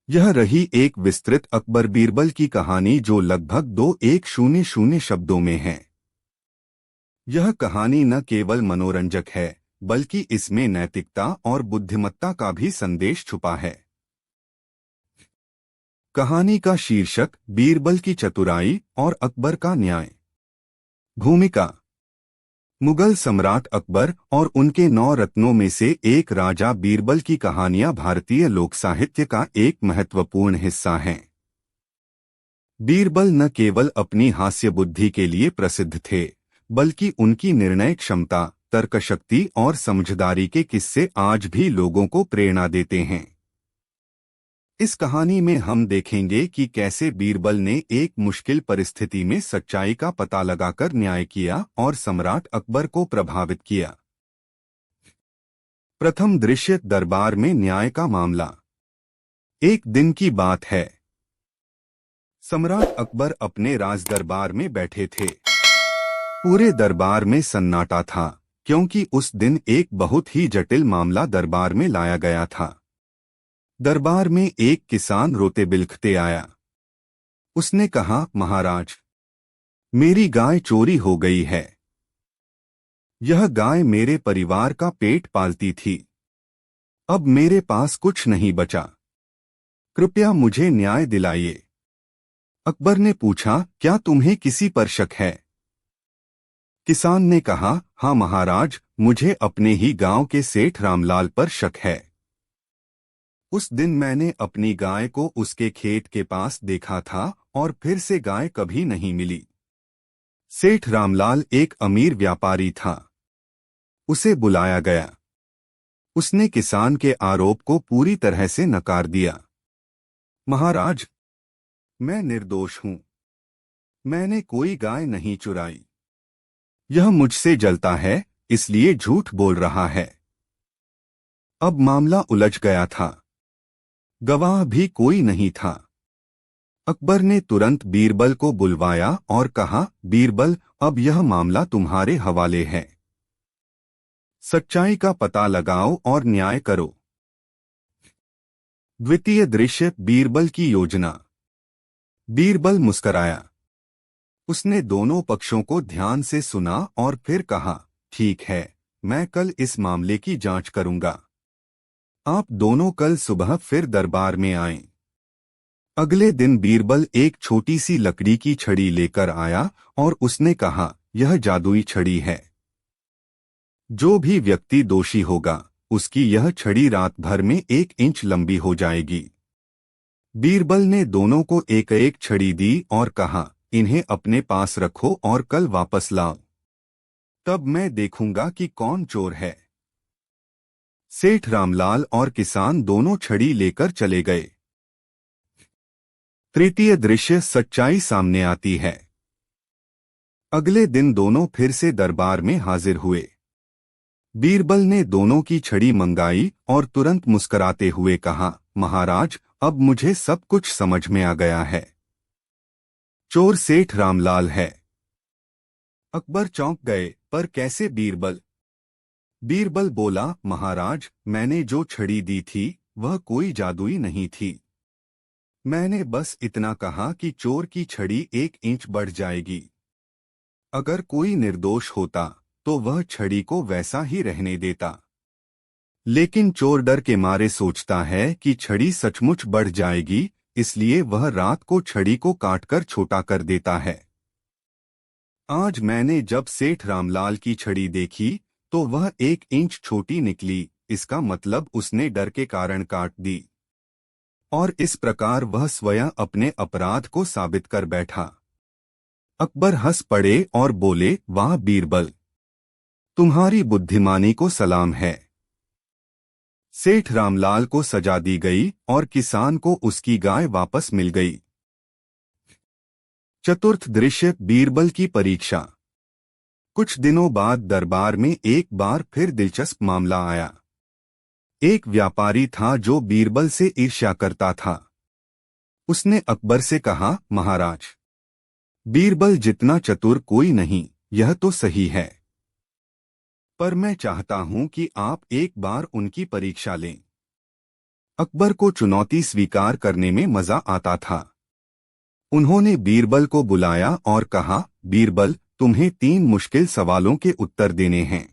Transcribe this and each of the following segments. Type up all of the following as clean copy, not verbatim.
यह रही एक विस्तृत अकबर बीरबल की कहानी जो लगभग 2100 शब्दों में है। यह कहानी न केवल मनोरंजक है बल्कि इसमें नैतिकता और बुद्धिमत्ता का भी संदेश छुपा है। कहानी का शीर्षक बीरबल की चतुराई और अकबर का न्याय। भूमिका। मुगल सम्राट अकबर और उनके 9 रत्नों में से एक राजा बीरबल की कहानियां भारतीय लोक साहित्य का एक महत्वपूर्ण हिस्सा हैं। बीरबल न केवल अपनी हास्य बुद्धि के लिए प्रसिद्ध थे बल्कि उनकी निर्णय क्षमता, तर्कशक्ति और समझदारी के किस्से आज भी लोगों को प्रेरणा देते हैं। इस कहानी में हम देखेंगे कि कैसे बीरबल ने एक मुश्किल परिस्थिति में सच्चाई का पता लगाकर न्याय किया और सम्राट अकबर को प्रभावित किया। प्रथम दृश्य, दरबार में न्याय का मामला। एक दिन की बात है। सम्राट अकबर अपने राज दरबार में बैठे थे। पूरे दरबार में सन्नाटा था क्योंकि उस दिन एक बहुत ही जटिल मामला दरबार में लाया गया था। दरबार में एक किसान रोते बिलखते आया। उसने कहा, महाराज, मेरी गाय चोरी हो गई है। यह गाय मेरे परिवार का पेट पालती थी। अब मेरे पास कुछ नहीं बचा। कृपया मुझे न्याय दिलाइए। अकबर ने पूछा, क्या तुम्हें किसी पर शक है? किसान ने कहा, हाँ महाराज, मुझे अपने ही गांव के सेठ रामलाल पर शक है। उस दिन मैंने अपनी गाय को उसके खेत के पास देखा था और फिर से गाय कभी नहीं मिली। सेठ रामलाल एक अमीर व्यापारी था। उसे बुलाया गया। उसने किसान के आरोप को पूरी तरह से नकार दिया। महाराज, मैं निर्दोष हूं। मैंने कोई गाय नहीं चुराई। यह मुझसे जलता है, इसलिए झूठ बोल रहा है। अब मामला उलझ गया था। गवाह भी कोई नहीं था। अकबर ने तुरंत बीरबल को बुलवाया और कहा, बीरबल, अब यह मामला तुम्हारे हवाले है। सच्चाई का पता लगाओ और न्याय करो। द्वितीय दृश्य, बीरबल की योजना। बीरबल मुस्कराया। उसने दोनों पक्षों को ध्यान से सुना और फिर कहा, ठीक है, मैं कल इस मामले की जांच करूंगा। आप दोनों कल सुबह फिर दरबार में आएं। अगले दिन बीरबल एक छोटी सी लकड़ी की छड़ी लेकर आया और उसने कहा, यह जादुई छड़ी है। जो भी व्यक्ति दोषी होगा उसकी यह छड़ी रात भर में 1 इंच लंबी हो जाएगी। बीरबल ने दोनों को एक एक छड़ी दी और कहा, इन्हें अपने पास रखो और कल वापस लाओ। तब मैं देखूंगा कि कौन चोर है। सेठ रामलाल और किसान दोनों छड़ी लेकर चले गए। तृतीय दृश्य, सच्चाई सामने आती है। अगले दिन दोनों फिर से दरबार में हाजिर हुए। बीरबल ने दोनों की छड़ी मंगाई और तुरंत मुस्कराते हुए कहा, महाराज, अब मुझे सब कुछ समझ में आ गया है। चोर सेठ रामलाल है। अकबर चौंक गए, पर कैसे बीरबल? बीरबल बोला, महाराज, मैंने जो छड़ी दी थी वह कोई जादुई नहीं थी। मैंने बस इतना कहा कि चोर की छड़ी 1 इंच बढ़ जाएगी। अगर कोई निर्दोष होता तो वह छड़ी को वैसा ही रहने देता। लेकिन चोर डर के मारे सोचता है कि छड़ी सचमुच बढ़ जाएगी, इसलिए वह रात को छड़ी को काटकर छोटा कर देता है। आज मैंने जब सेठ रामलाल की छड़ी देखी तो वह 1 इंच छोटी निकली। इसका मतलब उसने डर के कारण काट दी और इस प्रकार वह स्वयं अपने अपराध को साबित कर बैठा। अकबर हंस पड़े और बोले, वाह बीरबल, तुम्हारी बुद्धिमानी को सलाम है। सेठ रामलाल को सजा दी गई और किसान को उसकी गाय वापस मिल गई। चतुर्थ दृश्य, बीरबल की परीक्षा। कुछ दिनों बाद दरबार में एक बार फिर दिलचस्प मामला आया। एक व्यापारी था जो बीरबल से ईर्ष्या करता था। उसने अकबर से कहा, महाराज, बीरबल जितना चतुर कोई नहीं, यह तो सही है, पर मैं चाहता हूं कि आप एक बार उनकी परीक्षा लें। अकबर को चुनौती स्वीकार करने में मजा आता था। उन्होंने बीरबल को बुलाया और कहा, बीरबल, तुम्हें 3 मुश्किल सवालों के उत्तर देने हैं।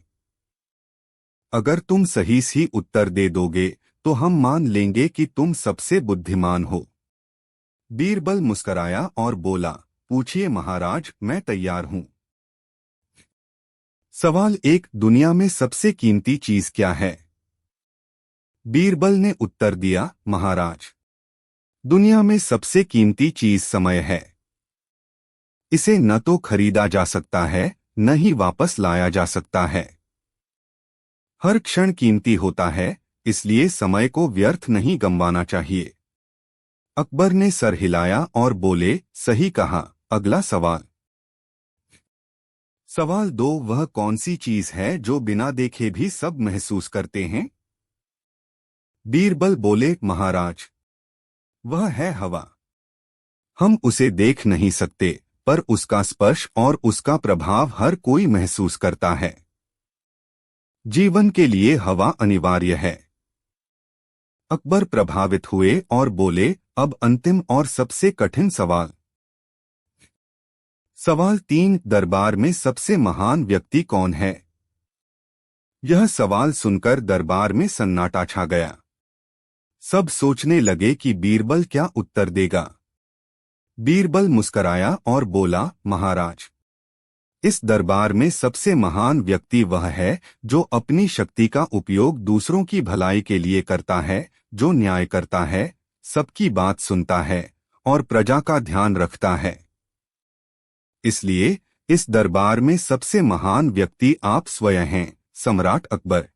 अगर तुम सही उत्तर दे दोगे तो हम मान लेंगे कि तुम सबसे बुद्धिमान हो। बीरबल मुस्कराया और बोला, पूछिए महाराज, मैं तैयार हूं। सवाल 1, दुनिया में सबसे कीमती चीज क्या है? बीरबल ने उत्तर दिया, महाराज, दुनिया में सबसे कीमती चीज समय है। इसे न तो खरीदा जा सकता है, न ही वापस लाया जा सकता है। हर क्षण कीमती होता है, इसलिए समय को व्यर्थ नहीं गंवाना चाहिए। अकबर ने सर हिलाया और बोले, सही कहा। अगला सवाल। सवाल 2, वह कौन सी चीज है जो बिना देखे भी सब महसूस करते हैं? बीरबल बोले, महाराज, वह है हवा। हम उसे देख नहीं सकते, पर उसका स्पर्श और उसका प्रभाव हर कोई महसूस करता है। जीवन के लिए हवा अनिवार्य है। अकबर प्रभावित हुए और बोले, अब अंतिम और सबसे कठिन सवाल। सवाल 3, दरबार में सबसे महान व्यक्ति कौन है? यह सवाल सुनकर दरबार में सन्नाटा छा गया। सब सोचने लगे कि बीरबल क्या उत्तर देगा। बीरबल मुस्कराया और बोला, महाराज, इस दरबार में सबसे महान व्यक्ति वह है जो अपनी शक्ति का उपयोग दूसरों की भलाई के लिए करता है, जो न्याय करता है, सबकी बात सुनता है और प्रजा का ध्यान रखता है। इसलिए इस दरबार में सबसे महान व्यक्ति आप स्वयं हैं, सम्राट अकबर।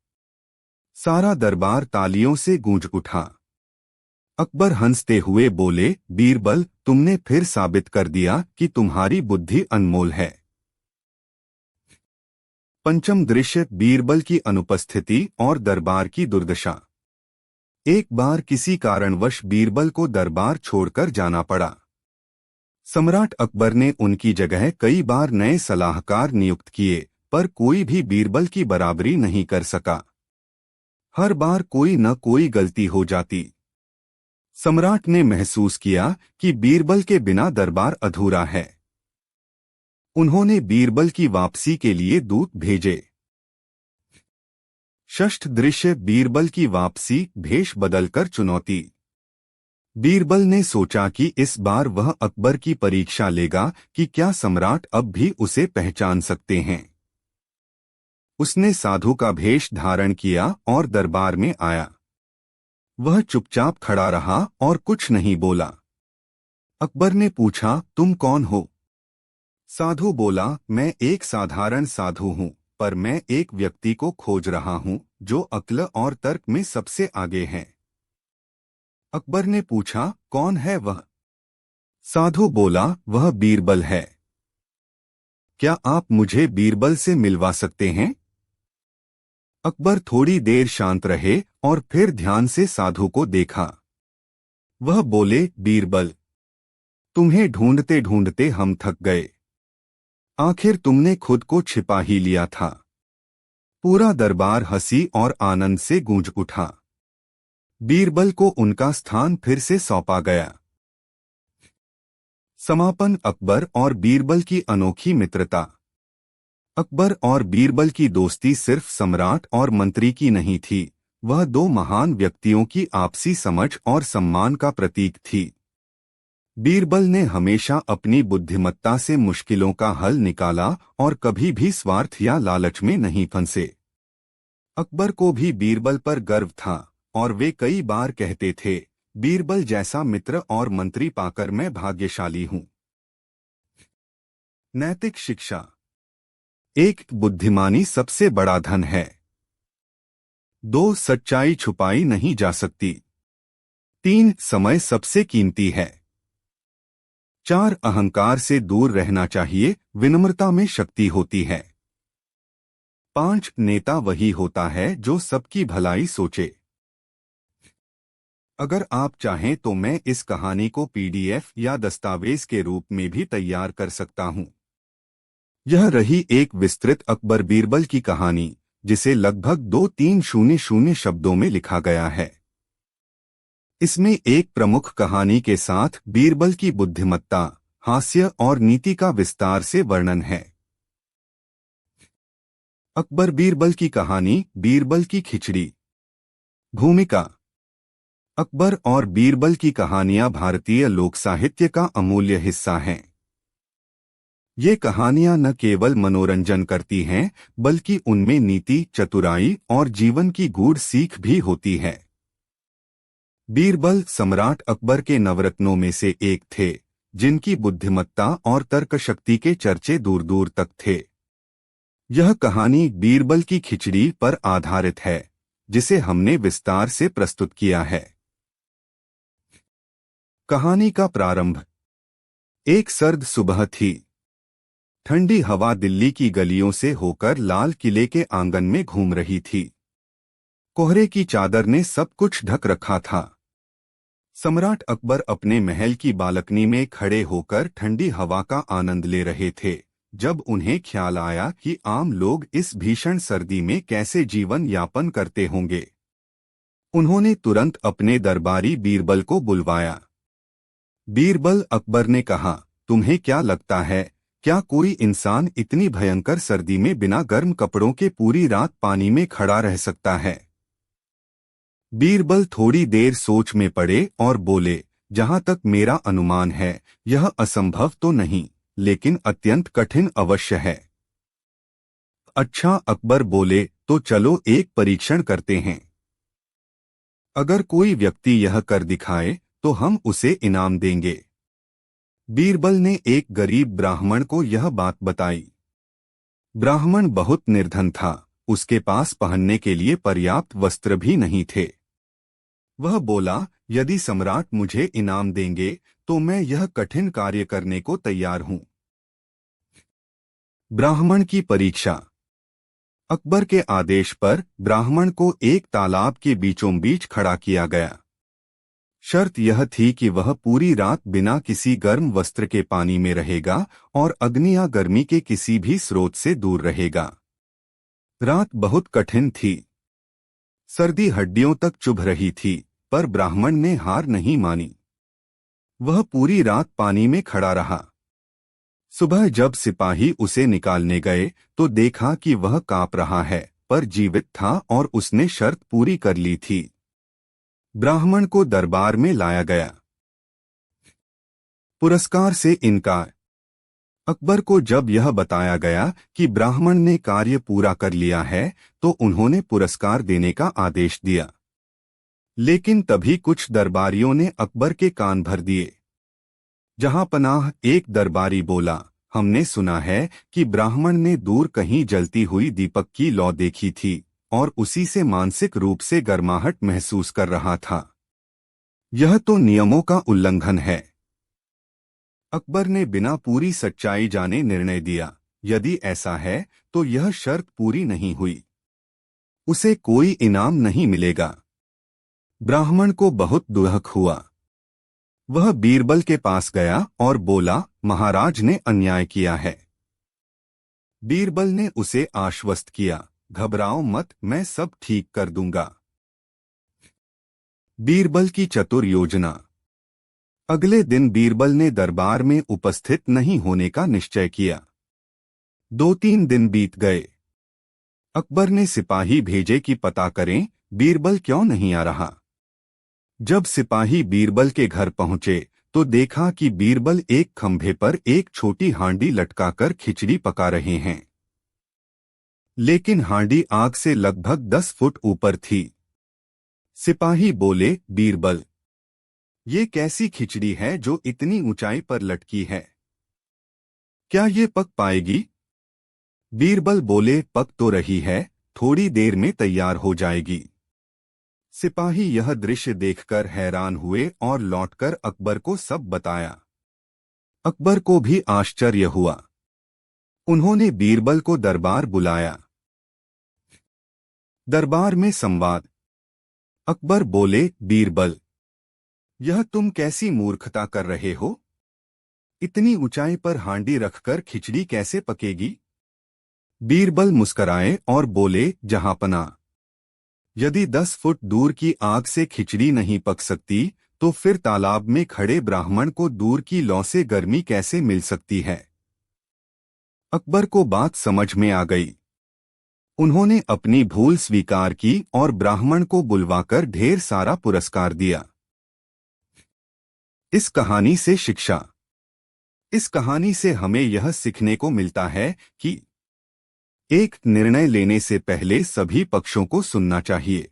सारा दरबार तालियों से गूंज उठा। अकबर हंसते हुए बोले, बीरबल, तुमने फिर साबित कर दिया कि तुम्हारी बुद्धि अनमोल है। पंचम दृश्य, बीरबल की अनुपस्थिति और दरबार की दुर्दशा। एक बार किसी कारणवश बीरबल को दरबार छोड़कर जाना पड़ा। सम्राट अकबर ने उनकी जगह कई बार नए सलाहकार नियुक्त किए, पर कोई भी बीरबल की बराबरी नहीं कर सका। हर बार कोई न कोई गलती हो जाती। सम्राट ने महसूस किया कि बीरबल के बिना दरबार अधूरा है। उन्होंने बीरबल की वापसी के लिए दूत भेजे। षष्ठ दृश्य, बीरबल की वापसी, भेष बदलकर चुनौती। बीरबल ने सोचा कि इस बार वह अकबर की परीक्षा लेगा कि क्या सम्राट अब भी उसे पहचान सकते हैं। उसने साधु का भेष धारण किया और दरबार में आया। वह चुपचाप खड़ा रहा और कुछ नहीं बोला। अकबर ने पूछा, तुम कौन हो? साधु बोला, मैं एक साधारण साधु हूँ, पर मैं एक व्यक्ति को खोज रहा हूँ जो अक्ल और तर्क में सबसे आगे है। अकबर ने पूछा, कौन है वह? साधु बोला, वह बीरबल है। क्या आप मुझे बीरबल से मिलवा सकते हैं? अकबर थोड़ी देर शांत रहे और फिर ध्यान से साधु को देखा। वह बोले, बीरबल, तुम्हें ढूंढते ढूंढते हम थक गए। आखिर तुमने खुद को छिपा ही लिया था। पूरा दरबार हंसी और आनंद से गूंज उठा। बीरबल को उनका स्थान फिर से सौंपा गया। समापन, अकबर और बीरबल की अनोखी मित्रता। अकबर और बीरबल की दोस्ती सिर्फ सम्राट और मंत्री की नहीं थी, वह 2 महान व्यक्तियों की आपसी समझ और सम्मान का प्रतीक थी। बीरबल ने हमेशा अपनी बुद्धिमत्ता से मुश्किलों का हल निकाला और कभी भी स्वार्थ या लालच में नहीं फंसे। अकबर को भी बीरबल पर गर्व था और वे कई बार कहते थे, बीरबल जैसा मित्र और मंत्री पाकर मैं भाग्यशाली हूं। नैतिक शिक्षा। 1, बुद्धिमानी सबसे बड़ा धन है। 2, सच्चाई छुपाई नहीं जा सकती। 3, समय सबसे कीमती है। 4, अहंकार से दूर रहना चाहिए, विनम्रता में शक्ति होती है। 5, नेता वही होता है जो सबकी भलाई सोचे। अगर आप चाहें तो मैं इस कहानी को PDF या दस्तावेज के रूप में भी तैयार कर सकता हूं। यह रही एक विस्तृत अकबर बीरबल की कहानी, जिसे लगभग 2300 शब्दों में लिखा गया है। इसमें एक प्रमुख कहानी के साथ बीरबल की बुद्धिमत्ता, हास्य और नीति का विस्तार से वर्णन है। अकबर बीरबल की कहानी, बीरबल की खिचड़ी। भूमिका। अकबर और बीरबल की कहानियां भारतीय लोक साहित्य का अमूल्य हिस्सा हैं। ये कहानियां न केवल मनोरंजन करती हैं, बल्कि उनमें नीति, चतुराई और जीवन की गूढ़ सीख भी होती है। बीरबल सम्राट अकबर के नवरत्नों में से एक थे, जिनकी बुद्धिमत्ता और तर्कशक्ति के चर्चे दूर दूर तक थे। यह कहानी बीरबल की खिचड़ी पर आधारित है, जिसे हमने विस्तार से प्रस्तुत किया है। कहानी का प्रारंभ। एक सर्द सुबह थी। ठंडी हवा दिल्ली की गलियों से होकर लाल किले के आंगन में घूम रही थी। कोहरे की चादर ने सब कुछ ढक रखा था। सम्राट अकबर अपने महल की बालकनी में खड़े होकर ठंडी हवा का आनंद ले रहे थे, जब उन्हें ख्याल आया कि आम लोग इस भीषण सर्दी में कैसे जीवन यापन करते होंगे। उन्होंने तुरंत अपने दरबारी बीरबल को बुलवाया। बीरबल, अकबर ने कहा, तुम्हें क्या लगता है, क्या कोई इंसान इतनी भयंकर सर्दी में बिना गर्म कपड़ों के पूरी रात पानी में खड़ा रह सकता है? बीरबल थोड़ी देर सोच में पड़े और बोले, जहां तक मेरा अनुमान है, यह असंभव तो नहीं, लेकिन अत्यंत कठिन अवश्य है। अच्छा, अकबर बोले, तो चलो एक परीक्षण करते हैं। अगर कोई व्यक्ति यह कर दिखाए तो हम उसे इनाम देंगे। बीरबल ने एक गरीब ब्राह्मण को यह बात बताई। ब्राह्मण बहुत निर्धन था, उसके पास पहनने के लिए पर्याप्त वस्त्र भी नहीं थे। वह बोला, यदि सम्राट मुझे इनाम देंगे तो मैं यह कठिन कार्य करने को तैयार हूं। ब्राह्मण की परीक्षा। अकबर के आदेश पर ब्राह्मण को एक तालाब के बीचों बीच खड़ा किया गया। शर्त यह थी कि वह पूरी रात बिना किसी गर्म वस्त्र के पानी में रहेगा और अग्नि या गर्मी के किसी भी स्रोत से दूर रहेगा। रात बहुत कठिन थी। सर्दी हड्डियों तक चुभ रही थी, पर ब्राह्मण ने हार नहीं मानी। वह पूरी रात पानी में खड़ा रहा। सुबह जब सिपाही उसे निकालने गए तो देखा कि वह कांप रहा है, पर जीवित था और उसने शर्त पूरी कर ली थी। ब्राह्मण को दरबार में लाया गया। पुरस्कार से इनकार। अकबर को जब यह बताया गया कि ब्राह्मण ने कार्य पूरा कर लिया है, तो उन्होंने पुरस्कार देने का आदेश दिया। लेकिन तभी कुछ दरबारियों ने अकबर के कान भर दिए। जहां पनाह, एक दरबारी बोला, हमने सुना है कि ब्राह्मण ने दूर कहीं जलती हुई दीपक की लौ देखी थी और उसी से मानसिक रूप से गर्माहट महसूस कर रहा था। यह तो नियमों का उल्लंघन है। अकबर ने बिना पूरी सच्चाई जाने निर्णय दिया, यदि ऐसा है तो यह शर्त पूरी नहीं हुई। उसे कोई इनाम नहीं मिलेगा। ब्राह्मण को बहुत दुख हुआ। वह बीरबल के पास गया और बोला, महाराज ने अन्याय किया है। बीरबल ने उसे आश्वस्त किया, घबराओ मत, मैं सब ठीक कर दूंगा। बीरबल की चतुर योजना। अगले दिन बीरबल ने दरबार में उपस्थित नहीं होने का निश्चय किया। 2-3 दिन बीत गए। अकबर ने सिपाही भेजे कि पता करें बीरबल क्यों नहीं आ रहा। जब सिपाही बीरबल के घर पहुंचे तो देखा कि बीरबल एक खंभे पर एक छोटी हांडी लटकाकर खिचड़ी पका रहे हैं। लेकिन हांडी आग से लगभग 10 फुट ऊपर थी। सिपाही बोले, बीरबल, ये कैसी खिचड़ी है जो इतनी ऊंचाई पर लटकी है? क्या ये पक पाएगी? बीरबल बोले, पक तो रही है, थोड़ी देर में तैयार हो जाएगी। सिपाही यह दृश्य देखकर हैरान हुए और लौटकर अकबर को सब बताया। अकबर को भी आश्चर्य हुआ। उन्होंने बीरबल को दरबार बुलाया। दरबार में संवाद। अकबर बोले, बीरबल, यह तुम कैसी मूर्खता कर रहे हो? इतनी ऊंचाई पर हांडी रखकर खिचड़ी कैसे पकेगी? बीरबल मुस्कराए और बोले, जहांपना, यदि 10 फुट दूर की आग से खिचड़ी नहीं पक सकती तो फिर तालाब में खड़े ब्राह्मण को दूर की लौ से गर्मी कैसे मिल सकती है। अकबर को बात समझ में आ गई। उन्होंने अपनी भूल स्वीकार की और ब्राह्मण को बुलवाकर ढेर सारा पुरस्कार दिया। इस कहानी से शिक्षा। इस कहानी से हमें यह सीखने को मिलता है कि एक, निर्णय लेने से पहले सभी पक्षों को सुनना चाहिए।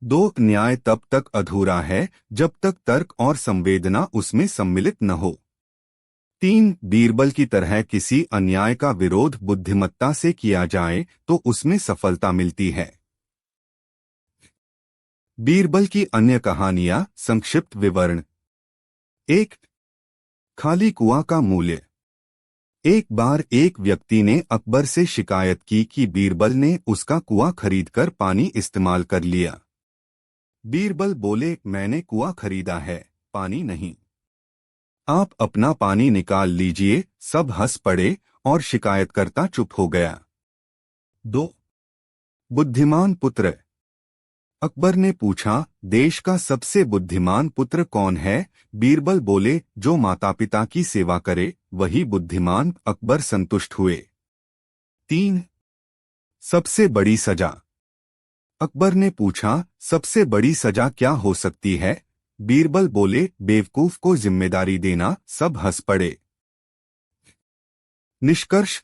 2, न्याय तब तक अधूरा है जब तक तर्क और संवेदना उसमें सम्मिलित न हो। 3, बीरबल की तरह किसी अन्याय का विरोध बुद्धिमत्ता से किया जाए तो उसमें सफलता मिलती है। बीरबल की अन्य कहानियां, संक्षिप्त विवरण। 1, खाली कुआं का मूल्य। एक बार एक व्यक्ति ने अकबर से शिकायत की कि बीरबल ने उसका कुआं खरीदकर पानी इस्तेमाल कर लिया। बीरबल बोले, मैंने कुआं खरीदा है, पानी नहीं। आप अपना पानी निकाल लीजिए। सब हंस पड़े और शिकायतकर्ता चुप हो गया। 2, बुद्धिमान पुत्र। अकबर ने पूछा, देश का सबसे बुद्धिमान पुत्र कौन है? बीरबल बोले, जो माता पिता की सेवा करे वही बुद्धिमान। अकबर संतुष्ट हुए। 3, सबसे बड़ी सजा। अकबर ने पूछा, सबसे बड़ी सजा क्या हो सकती है? बीरबल बोले, बेवकूफ को जिम्मेदारी देना। सब हंस पड़े। निष्कर्ष।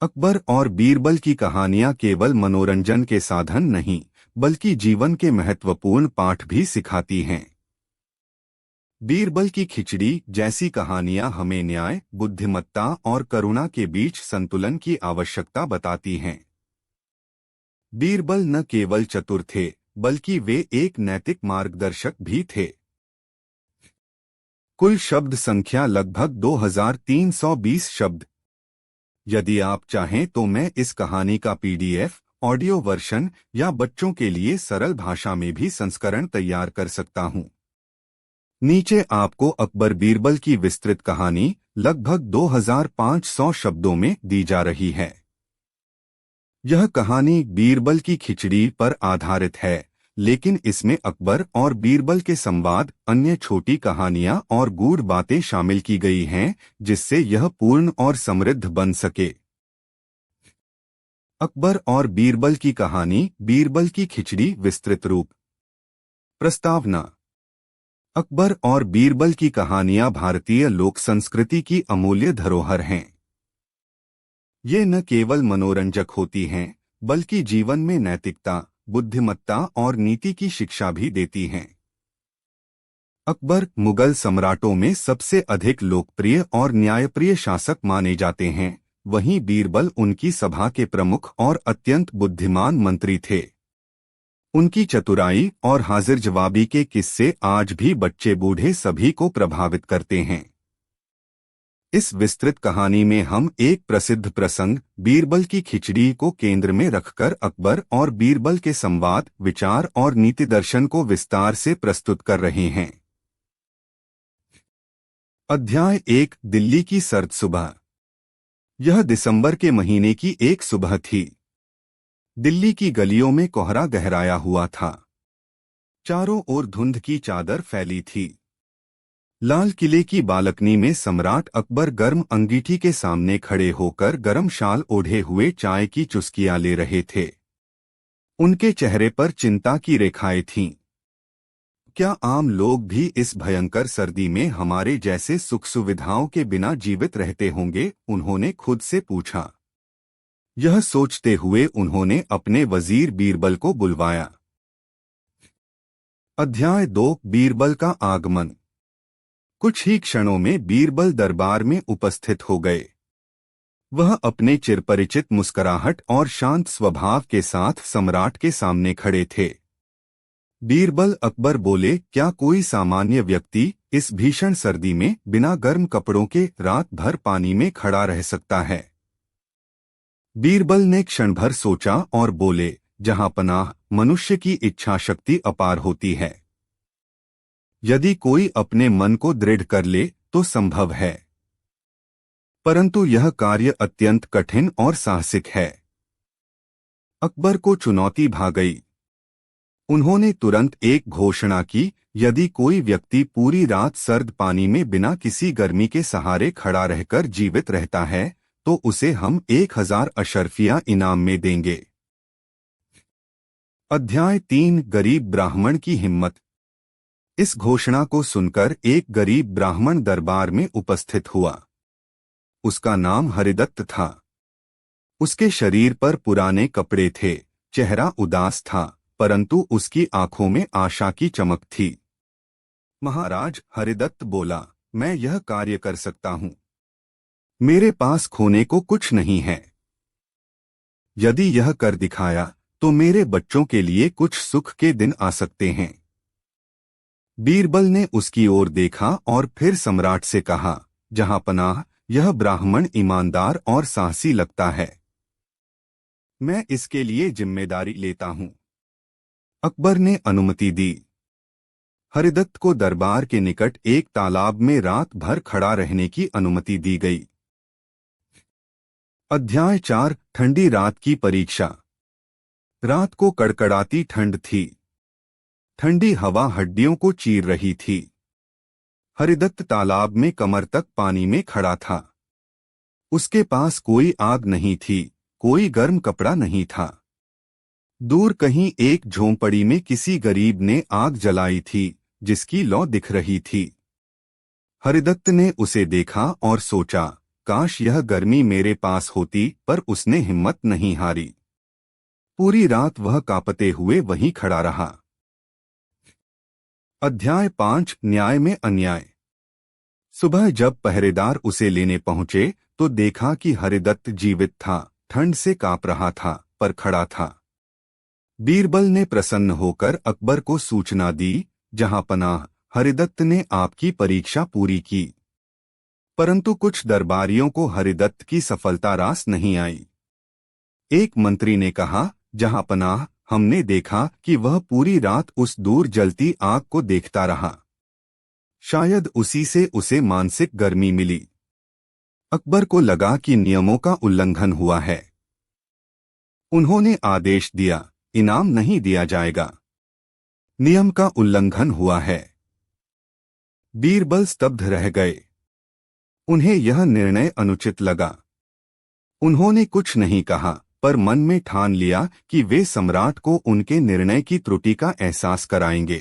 अकबर और बीरबल की कहानियां केवल मनोरंजन के साधन नहीं बल्कि जीवन के महत्वपूर्ण पाठ भी सिखाती हैं। बीरबल की खिचड़ी जैसी कहानियां हमें न्याय, बुद्धिमत्ता और करुणा के बीच संतुलन की आवश्यकता बताती हैं। बीरबल न केवल चतुर थे बल्कि वे एक नैतिक मार्गदर्शक भी थे। कुल शब्द संख्या लगभग 2320 शब्द। यदि आप चाहें तो मैं इस कहानी का PDF, ऑडियो वर्शन या बच्चों के लिए सरल भाषा में भी संस्करण तैयार कर सकता हूं। नीचे आपको अकबर बीरबल की विस्तृत कहानी लगभग 2500 शब्दों में दी जा रही है। यह कहानी बीरबल की खिचड़ी पर आधारित है, लेकिन इसमें अकबर और बीरबल के संवाद, अन्य छोटी कहानियां और गूढ़ बातें शामिल की गई हैं, जिससे यह पूर्ण और समृद्ध बन सके। अकबर और बीरबल की कहानी, बीरबल की खिचड़ी विस्तृत रूप। प्रस्तावना। अकबर और बीरबल की कहानियां भारतीय लोक संस्कृति की अमूल्य धरोहर हैं। ये न केवल मनोरंजक होती हैं, बल्कि जीवन में नैतिकता, बुद्धिमत्ता और नीति की शिक्षा भी देती हैं। अकबर मुगल सम्राटों में सबसे अधिक लोकप्रिय और न्यायप्रिय शासक माने जाते हैं, वहीं बीरबल उनकी सभा के प्रमुख और अत्यंत बुद्धिमान मंत्री थे। उनकी चतुराई और हाजिर जवाबी के किस्से आज भी बच्चे बूढ़े सभी को प्रभावित करते हैं। इस विस्तृत कहानी में हम एक प्रसिद्ध प्रसंग, बीरबल की खिचड़ी को केंद्र में रखकर अकबर और बीरबल के संवाद, विचार और नीति दर्शन को विस्तार से प्रस्तुत कर रहे हैं। अध्याय 1, दिल्ली की सर्द सुबह। यह दिसंबर के महीने की एक सुबह थी। दिल्ली की गलियों में कोहरा गहराया हुआ था। चारों ओर धुंध की चादर फैली थी। लाल किले की बालकनी में सम्राट अकबर गर्म अंगीठी के सामने खड़े होकर गर्म शाल ओढ़े हुए चाय की चुस्कियां ले रहे थे। उनके चेहरे पर चिंता की रेखाएं थीं। क्या आम लोग भी इस भयंकर सर्दी में हमारे जैसे सुख सुविधाओं के बिना जीवित रहते होंगे? उन्होंने खुद से पूछा। यह सोचते हुए उन्होंने अपने वजीर बीरबल को बुलवाया। अध्याय 2, बीरबल का आगमन। कुछ ही क्षणों में बीरबल दरबार में उपस्थित हो गए। वह अपने चिरपरिचित मुस्कुराहट और शांत स्वभाव के साथ सम्राट के सामने खड़े थे। बीरबल, अकबर बोले, क्या कोई सामान्य व्यक्ति इस भीषण सर्दी में बिना गर्म कपड़ों के रात भर पानी में खड़ा रह सकता है? बीरबल ने क्षण भर सोचा और बोले, जहां पनाह, मनुष्य की इच्छा शक्ति अपार होती है। यदि कोई अपने मन को दृढ़ कर ले तो संभव है, परंतु यह कार्य अत्यंत कठिन और साहसिक है। अकबर को चुनौती भा गई। उन्होंने तुरंत एक घोषणा की, यदि कोई व्यक्ति पूरी रात सर्द पानी में बिना किसी गर्मी के सहारे खड़ा रहकर जीवित रहता है तो उसे हम 1000 अशर्फिया इनाम में देंगे। अध्याय 3 गरीब ब्राह्मण की हिम्मत। इस घोषणा को सुनकर एक गरीब ब्राह्मण दरबार में उपस्थित हुआ। उसका नाम हरिदत्त था। उसके शरीर पर पुराने कपड़े थे, चेहरा उदास था, परंतु उसकी आंखों में आशा की चमक थी। महाराज, हरिदत्त बोला, मैं यह कार्य कर सकता हूं। मेरे पास खोने को कुछ नहीं है। यदि यह कर दिखाया तो मेरे बच्चों के लिए कुछ सुख के दिन आ सकते हैं। बीरबल ने उसकी ओर देखा और फिर सम्राट से कहा, जहांपनाह, यह ब्राह्मण ईमानदार और साहसी लगता है। मैं इसके लिए जिम्मेदारी लेता हूं। अकबर ने अनुमति दी। हरिदत्त को दरबार के निकट एक तालाब में रात भर खड़ा रहने की अनुमति दी गई। अध्याय 4 ठंडी रात की परीक्षा। रात को कड़कड़ाती ठंड थी। ठंडी हवा हड्डियों को चीर रही थी। हरिदत्त तालाब में कमर तक पानी में खड़ा था। उसके पास कोई आग नहीं थी, कोई गर्म कपड़ा नहीं था। दूर कहीं एक झोंपड़ी में किसी गरीब ने आग जलाई थी, जिसकी लौ दिख रही थी। हरिदत्त ने उसे देखा और सोचा, काश यह गर्मी मेरे पास होती, पर उसने हिम्मत नहीं हारी। पूरी रात वह कांपते हुए वहीं खड़ा रहा। अध्याय 5 न्याय में अन्याय। सुबह जब पहरेदार उसे लेने पहुंचे तो देखा कि हरिदत्त जीवित था, ठंड से कांप रहा था, पर खड़ा था। बीरबल ने प्रसन्न होकर अकबर को सूचना दी, जहांपनाह, हरिदत्त ने आपकी परीक्षा पूरी की। परंतु कुछ दरबारियों को हरिदत्त की सफलता रास नहीं आई। एक मंत्री ने कहा, जहांपनाह, हमने देखा कि वह पूरी रात उस दूर जलती आग को देखता रहा। शायद उसी से उसे मानसिक गर्मी मिली। अकबर को लगा कि नियमों का उल्लंघन हुआ है। उन्होंने आदेश दिया, इनाम नहीं दिया जाएगा। नियम का उल्लंघन हुआ है। बीरबल स्तब्ध रह गए। उन्हें यह निर्णय अनुचित लगा। उन्होंने कुछ नहीं कहा, पर मन में ठान लिया कि वे सम्राट को उनके निर्णय की त्रुटि का एहसास कराएंगे।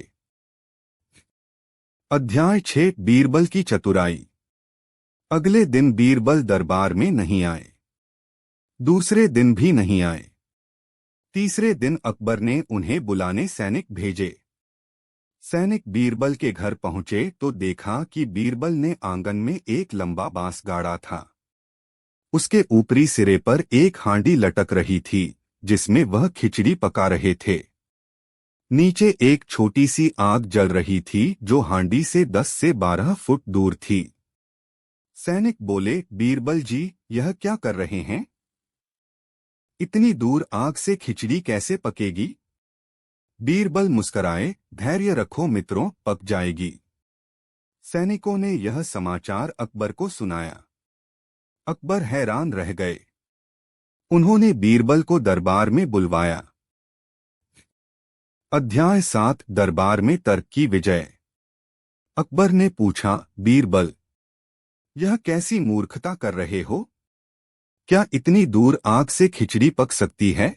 अध्याय 6 बीरबल की चतुराई। अगले दिन बीरबल दरबार में नहीं आए। दूसरे दिन भी नहीं आए। तीसरे दिन अकबर ने उन्हें बुलाने सैनिक भेजे। सैनिक बीरबल के घर पहुंचे तो देखा कि बीरबल ने आंगन में एक लंबा बांस गाड़ा था। उसके ऊपरी सिरे पर एक हांडी लटक रही थी, जिसमें वह खिचड़ी पका रहे थे। नीचे एक छोटी सी आग जल रही थी जो हांडी से 10 से 12 फुट दूर थी। सैनिक बोले, बीरबल जी, यह क्या कर रहे हैं? इतनी दूर आग से खिचड़ी कैसे पकेगी? बीरबल मुस्कराए, धैर्य रखो मित्रों, पक जाएगी। सैनिकों ने यह समाचार अकबर को सुनाया। अकबर हैरान रह गए। उन्होंने बीरबल को दरबार में बुलवाया। अध्याय 7 दरबार में तर्क की विजय। अकबर ने पूछा, बीरबल, यह कैसी मूर्खता कर रहे हो? क्या इतनी दूर आग से खिचड़ी पक सकती है?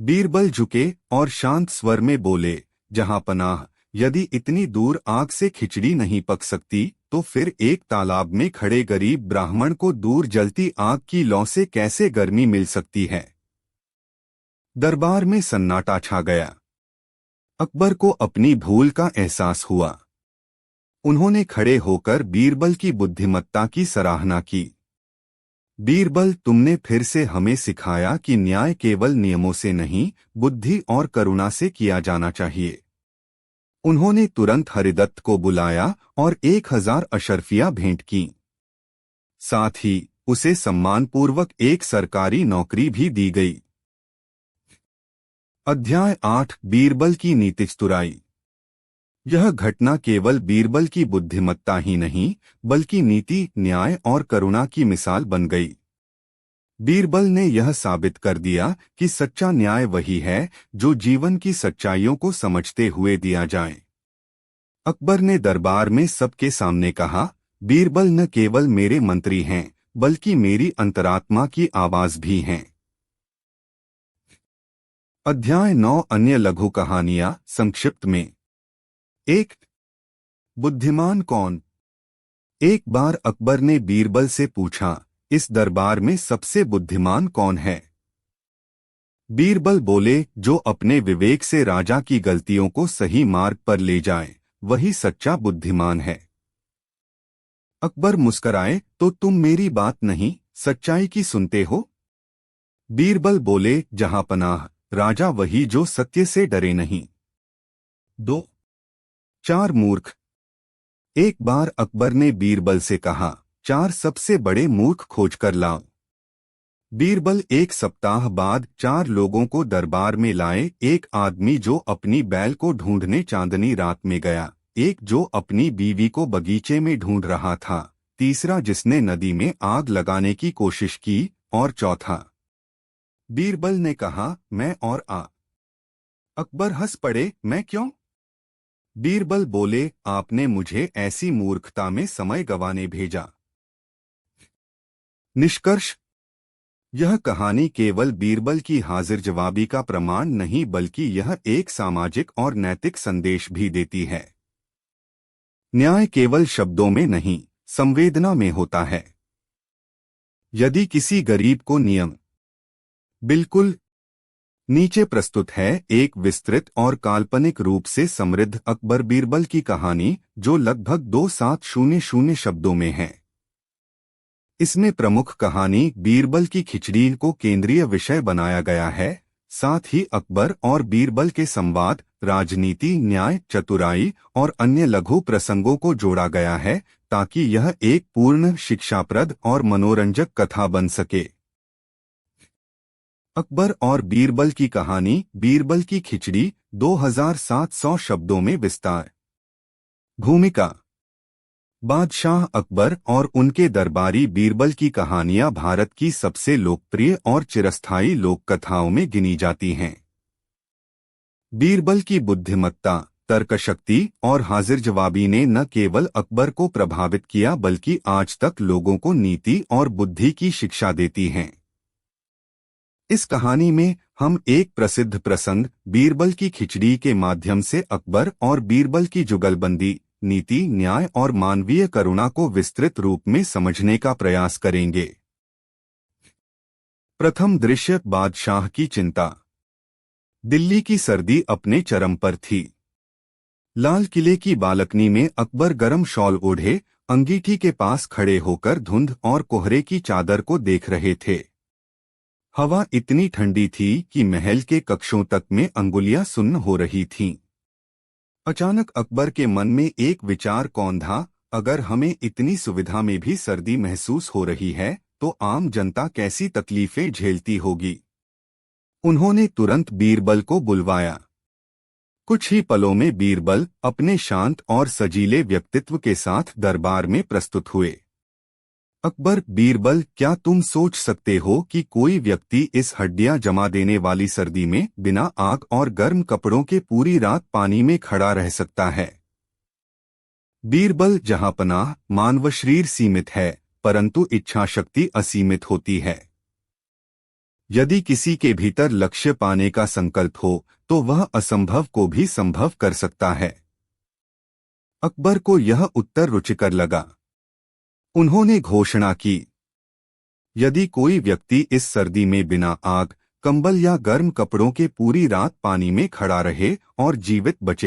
बीरबल झुके और शांत स्वर में बोले, जहांपनाह, यदि इतनी दूर आग से खिचड़ी नहीं पक सकती तो फिर एक तालाब में खड़े गरीब ब्राह्मण को दूर जलती आग की लौ से कैसे गर्मी मिल सकती है? दरबार में सन्नाटा छा गया। अकबर को अपनी भूल का एहसास हुआ। उन्होंने खड़े होकर बीरबल की बुद्धिमत्ता की सराहना की। बीरबल, तुमने फिर से हमें सिखाया कि न्याय केवल नियमों से नहीं, बुद्धि और करुणा से किया जाना चाहिए। उन्होंने तुरंत हरिदत्त को बुलाया और 1000 अशर्फियां भेंट की। साथ ही उसे सम्मानपूर्वक एक सरकारी नौकरी भी दी गई। अध्याय 8 बीरबल की नीतिचतुराई। यह घटना केवल बीरबल की बुद्धिमत्ता ही नहीं, बल्कि नीति, न्याय और करुणा की मिसाल बन गई। बीरबल ने यह साबित कर दिया कि सच्चा न्याय वही है जो जीवन की सच्चाइयों को समझते हुए दिया जाए। अकबर ने दरबार में सबके सामने कहा, बीरबल न केवल मेरे मंत्री हैं, बल्कि मेरी अंतरात्मा की आवाज भी हैं। अध्याय 9 अन्य लघु कहानियां संक्षिप्त में। 1। बुद्धिमान कौन? एक बार अकबर ने बीरबल से पूछा, इस दरबार में सबसे बुद्धिमान कौन है? बीरबल बोले, जो अपने विवेक से राजा की गलतियों को सही मार्ग पर ले जाए, वही सच्चा बुद्धिमान है। अकबर मुस्कराए, तो तुम मेरी बात नहीं, सच्चाई की सुनते हो? बीरबल बोले, जहांपनाह, राजा वही जो सत्य से डरे नहीं। 2। 4 मूर्ख। एक बार अकबर ने बीरबल से कहा, 4 सबसे बड़े मूर्ख खोजकर लाओ। बीरबल एक सप्ताह बाद 4 लोगों को दरबार में लाए। एक आदमी जो अपनी बैल को ढूंढने चांदनी रात में गया, एक जो अपनी बीवी को बगीचे में ढूंढ रहा था, तीसरा जिसने नदी में आग लगाने की कोशिश की, और चौथा। बीरबल ने कहा, मैं और आ। अकबर हंस पड़े, मैं क्यों? बीरबल बोले, आपने मुझे ऐसी मूर्खता में समय गंवाने भेजा। निष्कर्ष। यह कहानी केवल बीरबल की हाजिर जवाबी का प्रमाण नहीं, बल्कि यह एक सामाजिक और नैतिक संदेश भी देती है। न्याय केवल शब्दों में नहीं, संवेदना में होता है। यदि किसी गरीब को नियम। बिल्कुल नीचे प्रस्तुत है एक विस्तृत और काल्पनिक रूप से समृद्ध अकबर बीरबल की कहानी, जो लगभग 2700 शब्दों में है। इसमें प्रमुख कहानी बीरबल की खिचड़ी को केंद्रीय विषय बनाया गया है। साथ ही अकबर और बीरबल के संवाद, राजनीति, न्याय, चतुराई और अन्य लघु प्रसंगों को जोड़ा गया है, ताकि यह एक पूर्ण, शिक्षाप्रद और मनोरंजक कथा बन सके। अकबर और बीरबल की कहानी, बीरबल की खिचड़ी, 2700 शब्दों में विस्तार। भूमिका। बादशाह अकबर और उनके दरबारी बीरबल की कहानियां भारत की सबसे लोकप्रिय और चिरस्थायी लोक कथाओं में गिनी जाती हैं। बीरबल की बुद्धिमत्ता, तर्कशक्ति और हाजिर जवाबी ने न केवल अकबर को प्रभावित किया, बल्कि आज तक लोगों को नीति और बुद्धि की शिक्षा देती हैं। इस कहानी में हम एक प्रसिद्ध प्रसंग, बीरबल की खिचड़ी के माध्यम से अकबर और बीरबल की जुगलबंदी, नीति, न्याय और मानवीय करुणा को विस्तृत रूप में समझने का प्रयास करेंगे। प्रथम दृश्य, बादशाह की चिंता। दिल्ली की सर्दी अपने चरम पर थी। लाल किले की बालकनी में अकबर गरम शॉल ओढ़े, अंगीठी के पास खड़े होकर धुंध और कोहरे की चादर को देख रहे थे। हवा इतनी ठंडी थी कि महल के कक्षों तक में अंगुलियां सुन्न हो रही थीं। अचानक अकबर के मन में एक विचार कौंधा, अगर हमें इतनी सुविधा में भी सर्दी महसूस हो रही है, तो आम जनता कैसी तकलीफें झेलती होगी। उन्होंने तुरंत बीरबल को बुलवाया। कुछ ही पलों में बीरबल अपने शांत और सजीले व्यक्तित्व के साथ दरबार में प्रस्तुत हुए। अकबर, बीरबल, क्या तुम सोच सकते हो कि कोई व्यक्ति इस हड्डियां जमा देने वाली सर्दी में बिना आग और गर्म कपड़ों के पूरी रात पानी में खड़ा रह सकता है? बीरबल, जहांपनाह, मानव शरीर सीमित है, परंतु इच्छा शक्ति असीमित होती है। यदि किसी के भीतर लक्ष्य पाने का संकल्प हो, तो वह असंभव को भी संभव कर सकता है। अकबर को यह उत्तर रुचिकर लगा। उन्होंने घोषणा की, यदि कोई व्यक्ति इस सर्दी में बिना आग, कंबल या गर्म कपड़ों के पूरी रात पानी में खड़ा रहे और जीवित बचे